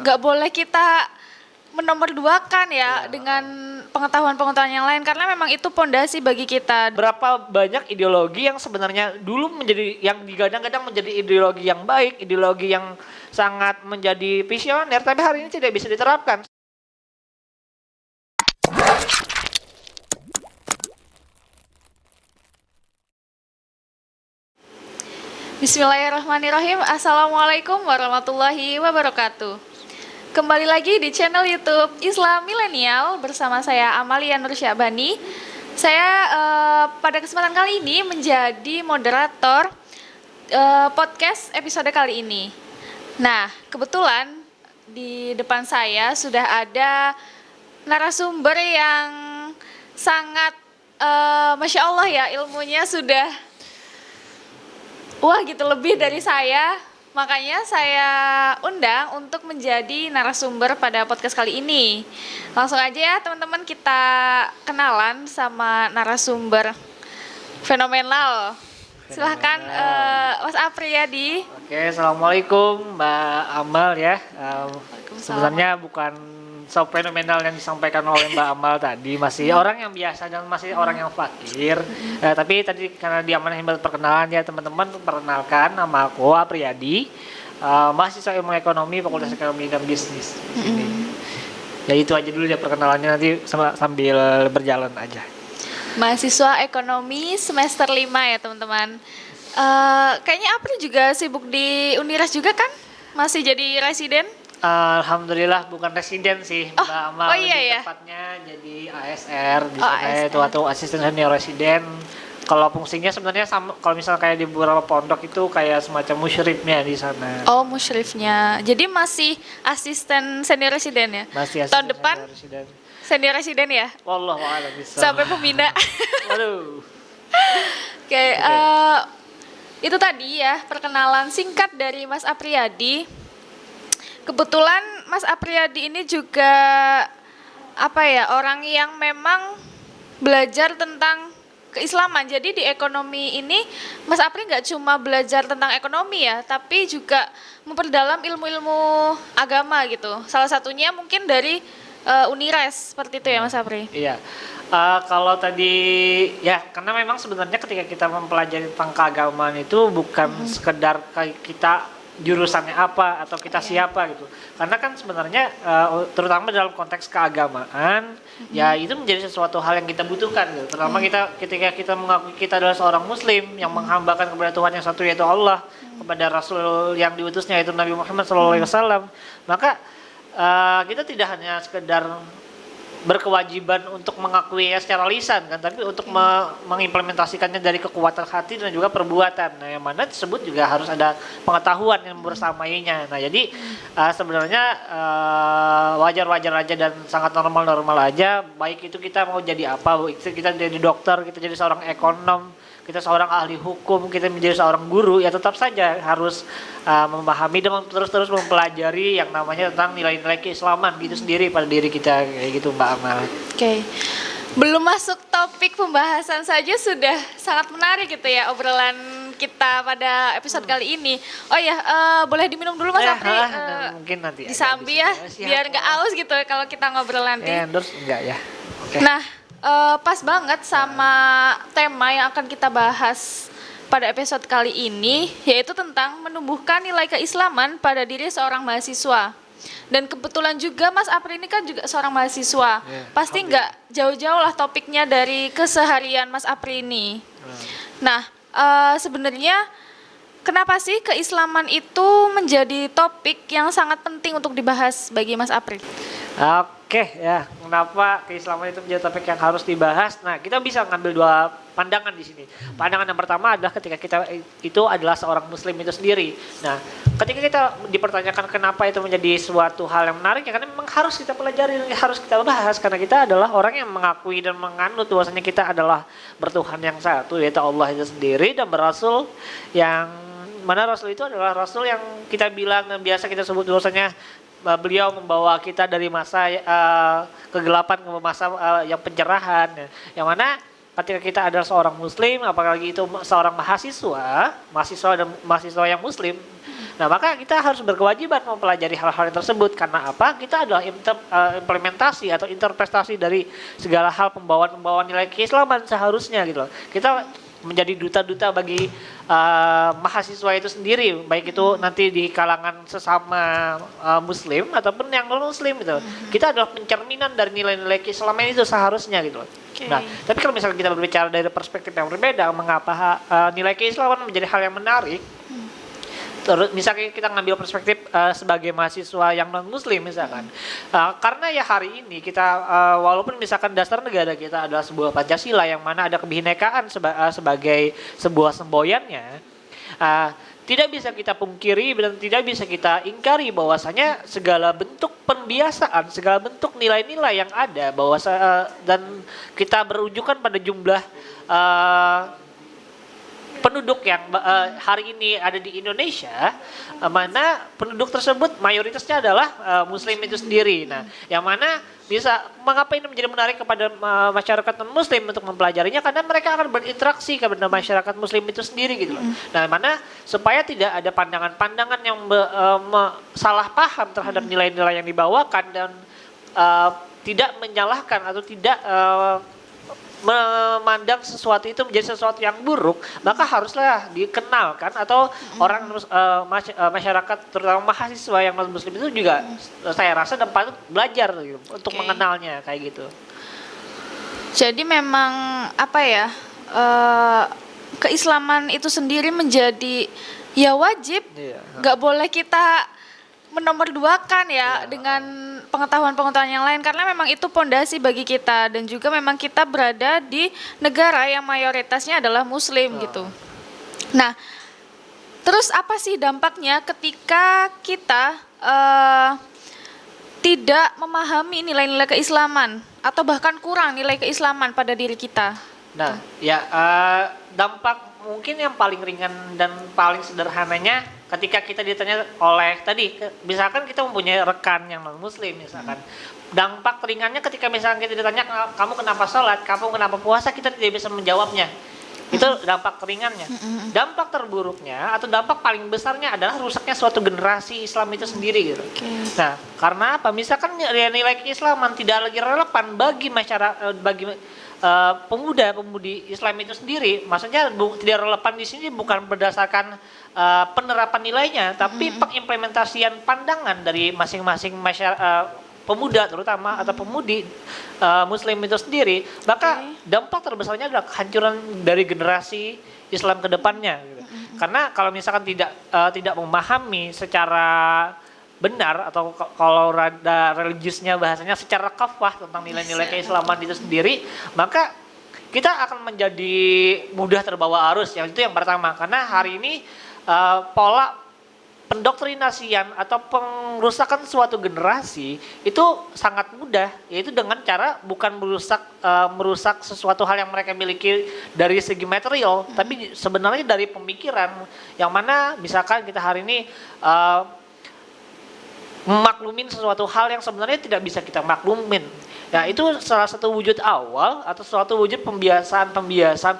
nggak boleh kita menomorduakan ya dengan pengetahuan-pengetahuan yang lain karena memang itu pondasi bagi kita. Berapa banyak ideologi yang sebenarnya dulu menjadi yang digadang-gadang menjadi ideologi yang baik, ideologi yang sangat menjadi visioner, tapi hari ini tidak bisa diterapkan. Bismillahirrahmanirrahim. Assalamualaikum warahmatullahi wabarakatuh. Kembali lagi di channel YouTube Islam Milenial bersama saya Amalia Nur Syabani. Saya pada kesempatan kali ini menjadi moderator podcast episode kali ini. Nah, kebetulan di depan saya sudah ada narasumber yang sangat Masya Allah ya, ilmunya sudah wah gitu lebih dari saya. Makanya saya undang untuk menjadi narasumber pada podcast kali ini. Langsung aja ya teman-teman, kita kenalan sama narasumber fenomenal. Silahkan Mas Apriyadi. Oke, assalamualaikum Mbak Amal ya. Sebenarnya bukan so fenomenal yang disampaikan oleh Mbak Amal tadi, masih orang yang biasa dan masih orang yang fakir. Tapi tadi karena diamanahin buat perkenalan ya teman-teman, perkenalkan nama aku Apriyadi, mahasiswa ilmu ekonomi Fakultas Ekonomi dan Bisnis di sini. Ya itu aja dulu ya perkenalannya, nanti sambil berjalan aja. Mahasiswa ekonomi semester 5 ya teman-teman. Kayaknya Apri juga sibuk di Uniras juga kan? Masih jadi residen? Alhamdulillah bukan residen sih Mbak Amal, iya. tepatnya jadi ASR di sana itu atau asisten senior residen. Kalau fungsinya sebenarnya sama, kalau misalnya kayak di beberapa pondok itu kayak semacam musyrifnya di sana. Oh, musyrifnya. Jadi masih asisten senior residen ya? Masih tahun depan senior residen ya? Wallahu a'lam bishawab. Sampai pembina. Waduh. Oke, itu tadi ya perkenalan singkat dari Mas Apriyadi. Kebetulan Mas Apriyadi ini juga orang yang memang belajar tentang keislaman. Jadi di ekonomi ini Mas Apri nggak cuma belajar tentang ekonomi ya, tapi juga memperdalam ilmu-ilmu agama gitu. Salah satunya mungkin dari Unires seperti itu ya Mas Apri. Iya. Kalau tadi ya karena memang sebenarnya ketika kita mempelajari tentang keagamaan itu bukan sekedar kita jurusannya apa atau kita siapa gitu, karena kan sebenarnya terutama dalam konteks keagamaan ya itu menjadi sesuatu hal yang kita butuhkan gitu. Terutama kita ketika kita mengakui kita adalah seorang muslim yang menghambakan kepada Tuhan yang satu yaitu Allah, kepada Rasul yang diutusnya yaitu Nabi Muhammad SAW, maka kita tidak hanya sekedar berkewajiban untuk mengakuinya secara lisan kan, tapi untuk mengimplementasikannya dari kekuatan hati dan juga perbuatan. Nah, yang mana tersebut juga harus ada pengetahuan yang bersamainya. Nah, jadi sebenarnya wajar-wajar aja dan sangat normal-normal aja. Baik itu kita mau jadi apa, kita jadi dokter, kita jadi seorang ekonom, kita seorang ahli hukum, kita menjadi seorang guru, ya tetap saja harus memahami dan terus-terus mempelajari yang namanya tentang nilai-nilai keislaman gitu sendiri pada diri kita, kayak gitu Mbak Amal. Oke. Belum masuk topik pembahasan saja sudah sangat menarik gitu ya obrolan kita pada episode kali ini. Oh ya, boleh diminum dulu Mas Apri? Mungkin nanti disambi ya, biar nggak aus gitu kalau kita ngobrol nanti. Endorse enggak ya? Okay. Nah, pas banget sama tema yang akan kita bahas pada episode kali ini, yaitu tentang menumbuhkan nilai keislaman pada diri seorang mahasiswa. Dan kebetulan juga Mas Apri ini kan juga seorang mahasiswa. Pasti nggak jauh-jauh lah topiknya dari keseharian Mas Apri ini. Nah, sebenarnya kenapa sih keislaman itu menjadi topik yang sangat penting untuk dibahas bagi Mas Apri? Oke ya, kenapa keislaman itu menjadi topik yang harus dibahas? Nah, kita bisa ngambil dua pandangan di sini. Pandangan yang pertama adalah ketika kita itu adalah seorang muslim itu sendiri. Nah, ketika kita dipertanyakan kenapa itu menjadi suatu hal yang menarik, ya karena memang harus kita pelajari dan harus kita bahas karena kita adalah orang yang mengakui dan menganut bahwasanya kita adalah bertuhan yang satu yaitu Allah itu sendiri dan berasul yang mana Rasul itu adalah Rasul yang kita bilang dan biasa kita sebut bahwasanya beliau membawa kita dari masa kegelapan ke masa yang pencerahan, yang mana ketika kita adalah seorang muslim, apalagi itu seorang mahasiswa dan mahasiswa yang muslim, nah maka kita harus berkewajiban mempelajari hal-hal yang tersebut. Karena apa? Kita adalah implementasi atau interpretasi dari segala hal pembawaan nilai keislaman seharusnya gitu loh. Kita menjadi duta-duta bagi mahasiswa itu sendiri, baik itu nanti di kalangan sesama muslim ataupun yang non muslim gitu. Kita adalah pencerminan dari nilai-nilai keislaman itu seharusnya gitu loh. Oke. Nah, tapi kalau misalnya kita berbicara dari perspektif yang berbeda, mengapa nilai keislaman menjadi hal yang menarik? Terus misalnya kita ngambil perspektif sebagai mahasiswa yang non muslim misalkan, karena ya hari ini kita walaupun misalkan dasar negara kita adalah sebuah Pancasila yang mana ada kebinekaan sebagai sebuah semboyannya, tidak bisa kita pungkiri dan tidak bisa kita ingkari bahwasanya segala bentuk pembiasaan, segala bentuk nilai-nilai yang ada dan kita berujukan pada jumlah penduduk yang hari ini ada di Indonesia, mana penduduk tersebut mayoritasnya adalah muslim itu sendiri. Nah, yang mana mengapa ini menjadi menarik kepada masyarakat non muslim untuk mempelajarinya, karena mereka akan berinteraksi kepada masyarakat muslim itu sendiri gitu loh. Nah, mana supaya tidak ada pandangan-pandangan yang salah paham terhadap nilai-nilai yang dibawakan dan tidak menyalahkan atau tidak memandang sesuatu itu menjadi sesuatu yang buruk, maka haruslah dikenalkan atau orang masyarakat terutama mahasiswa yang non muslim itu juga saya rasa dapat belajar gitu, untuk mengenalnya kayak gitu. Jadi memang apa ya, keislaman itu sendiri menjadi ya wajib, nggak boleh kita menomorduakan ya dengan pengetahuan-pengetahuan yang lain, karena memang itu pondasi bagi kita dan juga memang kita berada di negara yang mayoritasnya adalah muslim gitu. Nah, terus apa sih dampaknya ketika kita tidak memahami nilai-nilai keislaman atau bahkan kurang nilai keislaman pada diri kita? Nah, ya dampak mungkin yang paling ringan dan paling sederhananya ketika kita ditanya oleh tadi, misalkan kita mempunyai rekan yang non muslim misalkan, dampak ringannya ketika misalkan kita ditanya kamu kenapa sholat, kamu kenapa puasa, kita tidak bisa menjawabnya. Itu dampak ringannya. Dampak terburuknya atau dampak paling besarnya adalah rusaknya suatu generasi Islam itu sendiri gitu. Nah, karena apa? Misalkan nilai keislaman tidak lagi relevan bagi masyarakat, bagi pemuda-pemudi Islam itu sendiri, maksudnya tidak relevan di sini bukan berdasarkan penerapan nilainya, tapi pengimplementasian pandangan dari masing-masing pemuda terutama atau pemudi Muslim itu sendiri, maka dampak terbesarnya adalah kehancuran dari generasi Islam ke depannya. Gitu. Karena kalau misalkan tidak memahami secara benar atau kalau rada religiusnya bahasanya secara kafah tentang nilai-nilai keislaman itu sendiri, maka kita akan menjadi mudah terbawa arus. Yang itu yang pertama, karena hari ini pola pendoktrinasian atau pengrusakan suatu generasi itu sangat mudah, yaitu dengan cara bukan merusak sesuatu hal yang mereka miliki dari segi material, tapi sebenarnya dari pemikiran, yang mana misalkan kita hari ini memaklumin sesuatu hal yang sebenarnya tidak bisa kita maklumin. Ya, itu salah satu wujud awal atau suatu wujud pembiasaan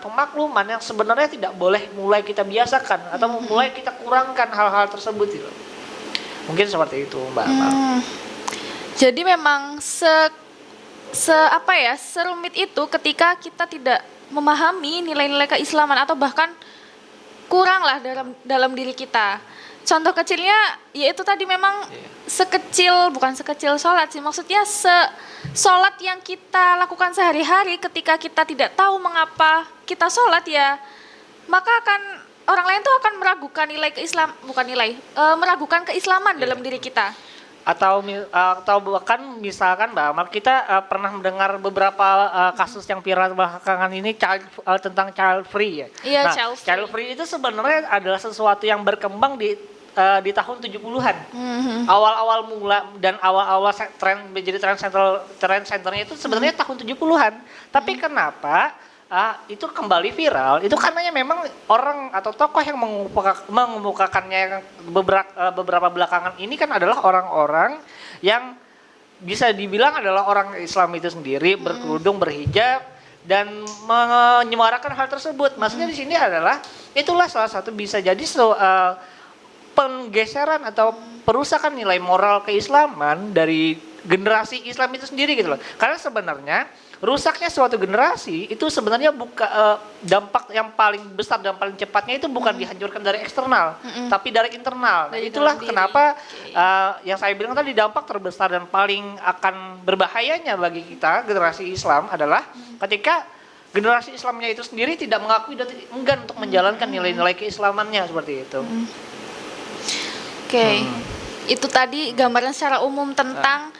pemakluman yang sebenarnya tidak boleh mulai kita biasakan atau mulai kita kurangkan hal-hal tersebut gitu. Mungkin seperti itu, Mbak Amal. Jadi memang serumit itu ketika kita tidak memahami nilai-nilai keislaman atau bahkan kuranglah dalam diri kita. Contoh kecilnya yaitu tadi memang bukan sekecil sholat sih, maksudnya sholat yang kita lakukan sehari-hari, ketika kita tidak tahu mengapa kita sholat ya, maka orang lain tuh akan meragukan meragukan keislaman dalam diri kita. Atau bahkan misalkan Mbak Amal, kita pernah mendengar beberapa kasus yang viral belakangan ini tentang child free ya. Iya, nah, child free itu sebenarnya adalah sesuatu yang berkembang di tahun 70-an. Awal-awal mula dan awal-awal tren menjadi tren centernya itu sebenarnya tahun 70-an. Tapi kenapa itu kembali viral? Itu karenanya memang orang atau tokoh yang mengemukakannya beberapa belakangan ini kan adalah orang-orang yang bisa dibilang adalah orang Islam itu sendiri, berkerudung, berhijab, dan menyuarakan hal tersebut. Maksudnya di sini adalah itulah salah satu bisa jadi penggeseran atau perusakan nilai moral keislaman dari generasi Islam itu sendiri gitu loh. Karena sebenarnya rusaknya suatu generasi itu sebenarnya dampak yang paling besar dan paling cepatnya itu bukan dihancurkan dari eksternal, tapi dari internal. Nah, Dari itulah dalam diri. kenapa yang saya bilang tadi dampak terbesar dan paling akan berbahayanya bagi kita generasi Islam adalah ketika generasi Islamnya itu sendiri tidak mengakui dan enggan untuk menjalankan nilai-nilai keislamannya seperti itu. Oke. Itu tadi gambaran secara umum tentang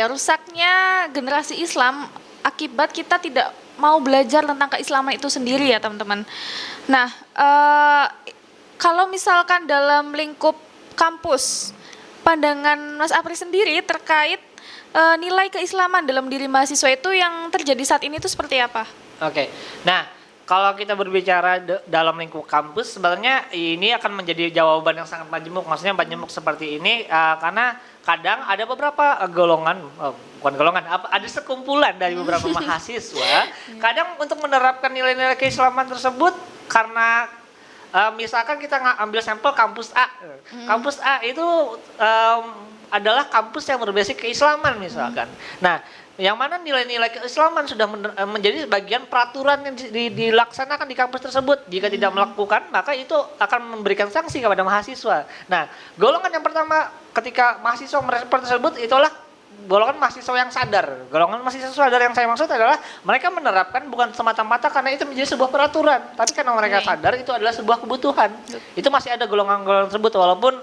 rusaknya generasi Islam akibat kita tidak mau belajar tentang keislaman itu sendiri ya teman-teman. Nah, kalau misalkan dalam lingkup kampus, pandangan Mas Apri sendiri terkait nilai keislaman dalam diri mahasiswa itu yang terjadi saat ini itu seperti apa? Oke. Nah, kalau kita berbicara dalam lingkup kampus, sebenarnya ini akan menjadi jawaban yang sangat majemuk. Maksudnya majemuk seperti ini karena kadang ada beberapa ada sekumpulan dari beberapa mahasiswa. Kadang untuk menerapkan nilai-nilai keislaman tersebut karena misalkan kita ambil sampel kampus A. Kampus A itu adalah kampus yang berbasis keislaman misalkan. Nah, yang mana nilai-nilai keislaman sudah menjadi bagian peraturan yang dilaksanakan di kampus tersebut. Jika tidak melakukan, maka itu akan memberikan sanksi kepada mahasiswa. Nah, golongan yang pertama ketika mahasiswa merespon tersebut itulah golongan mahasiswa yang sadar. Golongan mahasiswa sadar yang saya maksud adalah mereka menerapkan bukan semata-mata karena itu menjadi sebuah peraturan, tapi karena mereka sadar itu adalah sebuah kebutuhan. Itu masih ada golongan-golongan tersebut walaupun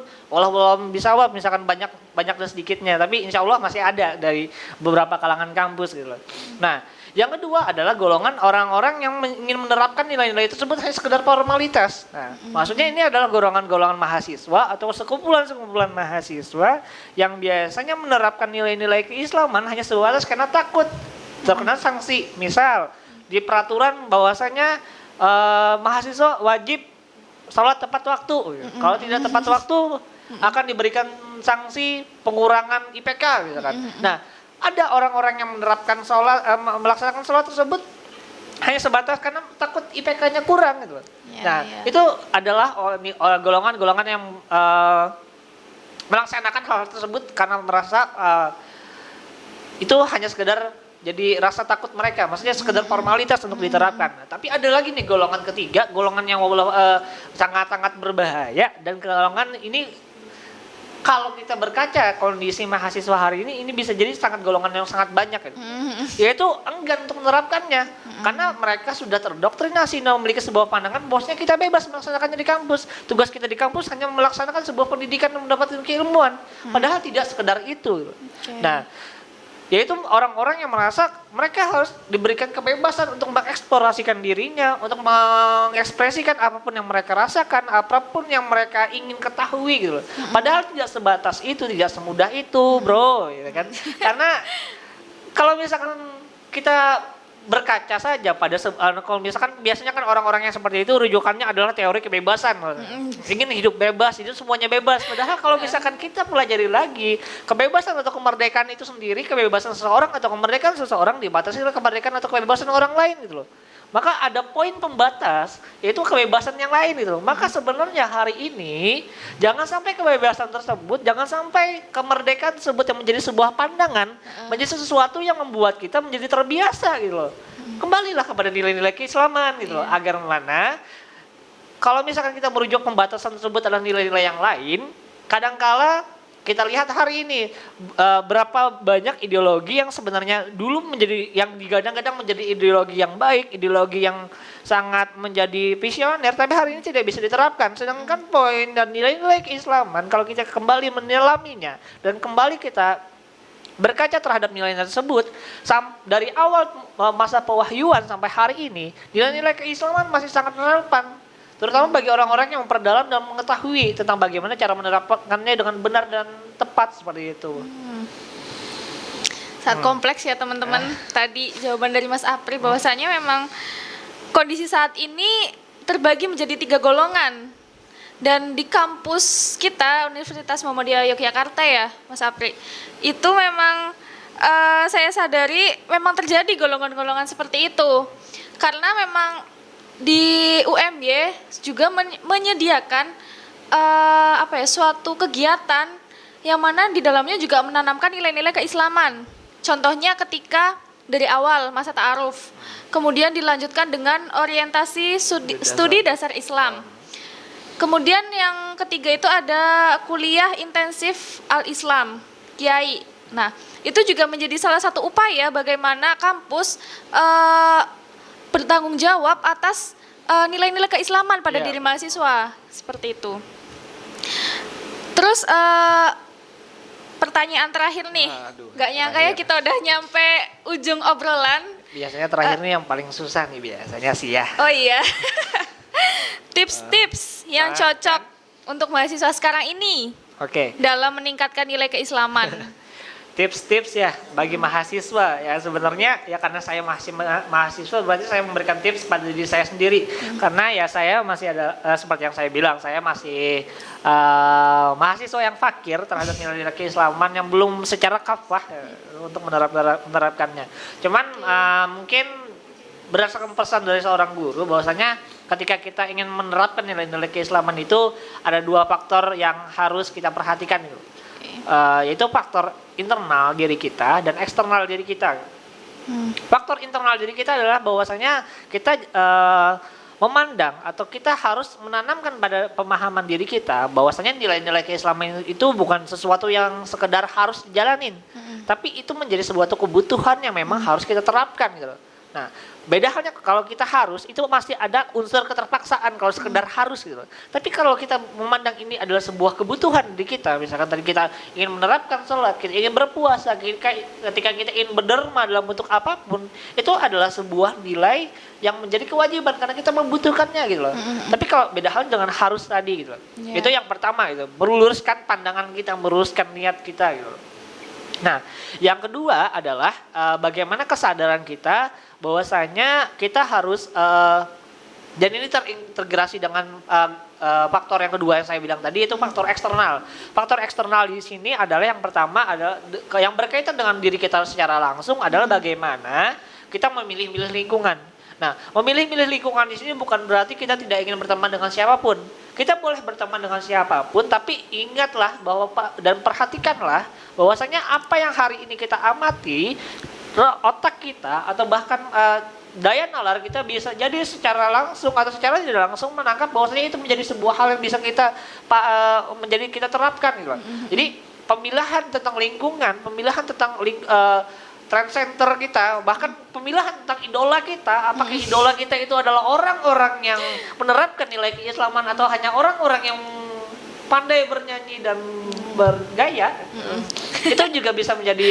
bisa misalkan banyak dan sedikitnya, tapi insya Allah masih ada dari beberapa kalangan kampus gitu loh. Nah, yang kedua adalah golongan orang-orang yang ingin menerapkan nilai-nilai tersebut hanya sekedar formalitas. Nah, maksudnya ini adalah golongan-golongan mahasiswa atau sekumpulan-sekumpulan mahasiswa yang biasanya menerapkan nilai-nilai keislaman hanya sebatas karena takut terkena sanksi. Misal di peraturan bahwasanya mahasiswa wajib sholat tepat waktu. Kalau tidak tepat waktu akan diberikan sanksi pengurangan IPK misalkan. Nah, ada orang-orang yang menerapkan melaksanakan sholat tersebut hanya sebatas karena takut IPK-nya kurang gitu. Itu adalah golongan-golongan yang melaksanakan hal tersebut karena merasa itu hanya sekedar jadi rasa takut mereka, maksudnya sekedar formalitas untuk diterapkan. Nah, tapi ada lagi nih golongan ketiga, golongan yang sangat-sangat berbahaya dan golongan ini kalau kita berkaca kondisi mahasiswa hari ini bisa jadi golongan yang sangat banyak gitu. Yaitu enggan untuk menerapkannya karena mereka sudah terdoktrinasi memiliki sebuah pandangan bosnya kita bebas melaksanakannya di kampus. Tugas kita di kampus hanya melaksanakan sebuah pendidikan dan mendapatkan keilmuan. Padahal tidak sekedar itu. Nah, yaitu orang-orang yang merasa mereka harus diberikan kebebasan untuk mengeksplorasikan dirinya, untuk mengekspresikan apapun yang mereka rasakan, apapun yang mereka ingin ketahui gitu loh. Padahal tidak sebatas itu, tidak semudah itu, bro, gitu kan. Karena kalau misalkan kita berkaca saja pada kalau misalkan biasanya kan orang-orang yang seperti itu rujukannya adalah teori kebebasan. Ingin hidup bebas, itu semuanya bebas. Padahal kalau misalkan kita pelajari lagi, kebebasan atau kemerdekaan itu sendiri, kebebasan seseorang atau kemerdekaan seseorang dibatasi oleh kemerdekaan atau kebebasan orang lain gitu loh. Maka ada poin pembatas, yaitu kebebasan yang lain gitu loh. Maka sebenarnya hari ini jangan sampai kebebasan tersebut, jangan sampai kemerdekaan tersebut yang menjadi sebuah pandangan, menjadi sesuatu yang membuat kita menjadi terbiasa gitu loh. Kembalilah kepada nilai-nilai keislaman gitu loh, agar mana kalau misalkan kita merujuk pembatasan tersebut adalah nilai-nilai yang lain, kadangkala kita lihat hari ini berapa banyak ideologi yang sebenarnya dulu menjadi yang digadang-gadang menjadi ideologi yang baik, ideologi yang sangat menjadi visioner, tapi hari ini tidak bisa diterapkan. Sedangkan poin dan nilai-nilai keislaman kalau kita kembali menyelaminya dan kembali kita berkaca terhadap nilai-nilai tersebut dari awal masa pewahyuan sampai hari ini, nilai-nilai keislaman masih sangat relevan. Terutama bagi orang-orang yang memperdalam dan mengetahui tentang bagaimana cara menerapkannya dengan benar dan tepat seperti itu. Sangat kompleks ya teman-teman. Tadi jawaban dari Mas Apri bahwasanya memang kondisi saat ini terbagi menjadi 3 golongan. Dan di kampus kita Universitas Muhammadiyah Yogyakarta ya Mas Apri, itu memang saya sadari memang terjadi golongan-golongan seperti itu. Karena memang di UMY juga menyediakan suatu kegiatan yang mana di dalamnya juga menanamkan nilai-nilai keislaman. Contohnya ketika dari awal masa ta'aruf, kemudian dilanjutkan dengan orientasi studi dasar Islam. Kemudian yang ketiga itu ada kuliah intensif al-Islam, Kiai. Nah, itu juga menjadi salah satu upaya bagaimana kampus bertanggung jawab atas nilai-nilai keislaman pada diri mahasiswa, seperti itu. Terus pertanyaan terakhir nih, nggak nyangka ya kita udah nyampe ujung obrolan. Biasanya terakhir nih yang paling susah nih biasanya sih ya. Oh iya. Tips-tips yang cocok untuk mahasiswa sekarang ini. Oke. Dalam meningkatkan nilai keislaman. Tips-tips ya bagi mahasiswa ya, sebenarnya ya karena saya masih mahasiswa berarti saya memberikan tips pada diri saya sendiri. Karena ya saya masih ada seperti yang saya bilang, saya masih mahasiswa yang fakir terhadap nilai-nilai keislaman yang belum secara kafah untuk menerapkannya. Cuman mungkin berdasarkan pesan dari seorang guru bahwasanya ketika kita ingin menerapkan nilai-nilai keislaman itu ada dua faktor yang harus kita perhatikan gitu. Yaitu faktor internal diri kita dan eksternal diri kita. Faktor internal diri kita adalah bahwasanya kita memandang atau kita harus menanamkan pada pemahaman diri kita bahwasanya nilai-nilai keislaman itu bukan sesuatu yang sekedar harus dijalanin, tapi itu menjadi sebuah kebutuhan yang memang harus kita terapkan gitu. Nah, beda halnya kalau kita harus, itu pasti ada unsur keterpaksaan kalau sekedar harus gitu. Tapi kalau kita memandang ini adalah sebuah kebutuhan di kita, misalkan tadi kita ingin menerapkan sholat, kita ingin berpuasa, ketika kita ingin berderma dalam bentuk apapun, itu adalah sebuah nilai yang menjadi kewajiban karena kita membutuhkannya gitu loh. Tapi kalau beda hal dengan harus tadi gitu loh. Itu yang pertama gitu, meluruskan pandangan kita, meluruskan niat kita gitu loh. Nah, yang kedua adalah bagaimana kesadaran kita bahwasanya kita harus dan ini terintegrasi dengan faktor yang kedua yang saya bilang tadi, itu faktor eksternal. Faktor eksternal di sini adalah yang pertama adalah yang berkaitan dengan diri kita secara langsung adalah bagaimana kita memilih-milih lingkungan. Nah, memilih-milih lingkungan di sini bukan berarti kita tidak ingin berteman dengan siapapun. Kita boleh berteman dengan siapapun, tapi ingatlah bahwa dan perhatikanlah bahwasanya apa yang hari ini kita amati, otak kita atau bahkan daya nalar kita bisa jadi secara langsung atau secara tidak langsung menangkap bahwasanya itu menjadi sebuah hal yang bisa kita menjadi kita terapkan gitu. Jadi pemilihan tentang lingkungan, pemilihan tentang trend center kita, bahkan pemilihan tentang idola kita, apakah idola kita itu adalah orang-orang yang menerapkan nilai keislaman atau hanya orang-orang yang pandai bernyanyi dan bergaya, itu juga bisa menjadi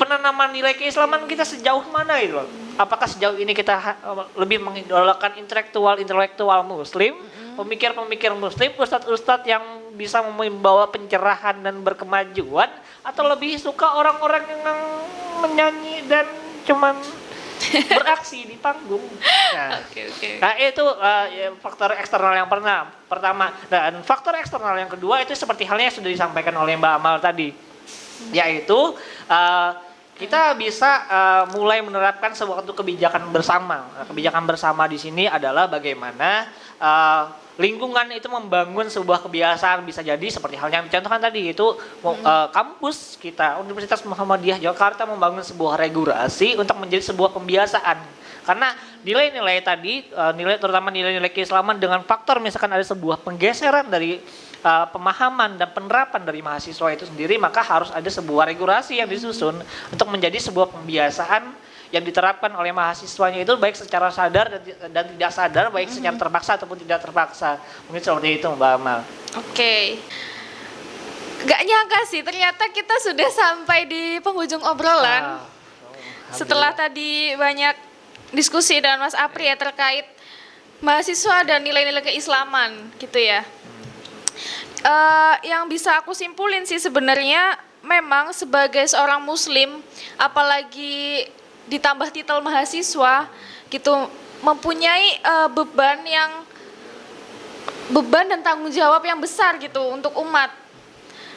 penanaman nilai keislaman kita sejauh mana itu loh. Apakah sejauh ini kita lebih mengidolakan intelektual muslim, pemikir-pemikir muslim, ustadz-ustadz yang bisa membawa pencerahan dan berkemajuan, atau lebih suka orang-orang yang menyanyi dan cuman beraksi di panggung. Nah, nah itu faktor eksternal yang pertama. Dan faktor eksternal yang kedua itu seperti halnya yang sudah disampaikan oleh Mbak Amal tadi, yaitu kita bisa mulai menerapkan suatu kebijakan bersama. Kebijakan bersama di sini adalah bagaimana lingkungan itu membangun sebuah kebiasaan, bisa jadi seperti hal yang dicontohkan tadi, itu kampus kita Universitas Muhammadiyah Jakarta membangun sebuah regulasi untuk menjadi sebuah pembiasaan. Karena nilai-nilai tadi, terutama nilai-nilai keislaman dengan faktor misalkan ada sebuah penggeseran dari pemahaman dan penerapan dari mahasiswa itu sendiri, maka harus ada sebuah regulasi yang disusun untuk menjadi sebuah pembiasaan yang diterapkan oleh mahasiswanya itu baik secara sadar dan tidak sadar, baik secara terpaksa ataupun tidak terpaksa. Mungkin seperti itu Mbak Amal. Oke. Gak nyangka sih ternyata kita sudah sampai di penghujung obrolan. Setelah tadi banyak diskusi dengan Mas Apri ya terkait mahasiswa dan nilai-nilai keislaman gitu ya. Yang bisa aku simpulin sih sebenarnya memang sebagai seorang muslim, apalagi ditambah titel mahasiswa gitu, mempunyai beban dan tanggung jawab yang besar gitu untuk umat.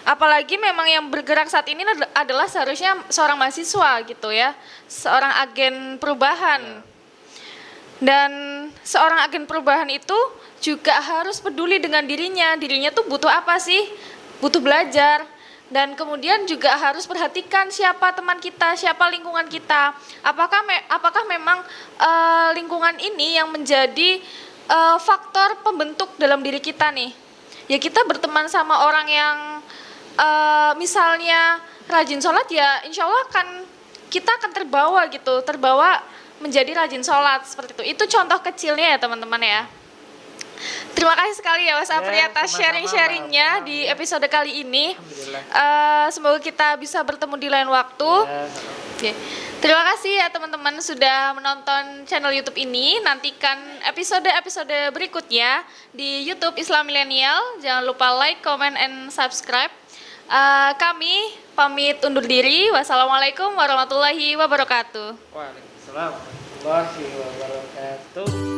Apalagi memang yang bergerak saat ini adalah seharusnya seorang mahasiswa gitu ya, seorang agen perubahan. Dan seorang agen perubahan itu juga harus peduli dengan dirinya. Dirinya tuh butuh apa sih? Butuh belajar. Dan kemudian juga harus perhatikan siapa teman kita, siapa lingkungan kita. Apakah memang lingkungan ini yang menjadi faktor pembentuk dalam diri kita nih. Ya kita berteman sama orang yang misalnya rajin sholat, ya insya Allah kita akan terbawa menjadi rajin sholat seperti itu. Itu contoh kecilnya ya teman-teman ya. Terima kasih sekali ya Mas Apri atas sharing-sharingnya di episode kali ini. Semoga kita bisa bertemu di lain waktu. Oke. Terima kasih ya teman-teman sudah menonton channel YouTube ini. Nantikan episode-episode berikutnya di YouTube Islam Milenial. Jangan lupa like, comment, and subscribe. Kami pamit undur diri. Wassalamualaikum warahmatullahi wabarakatuh. Waalaikumsalam warahmatullahi wabarakatuh.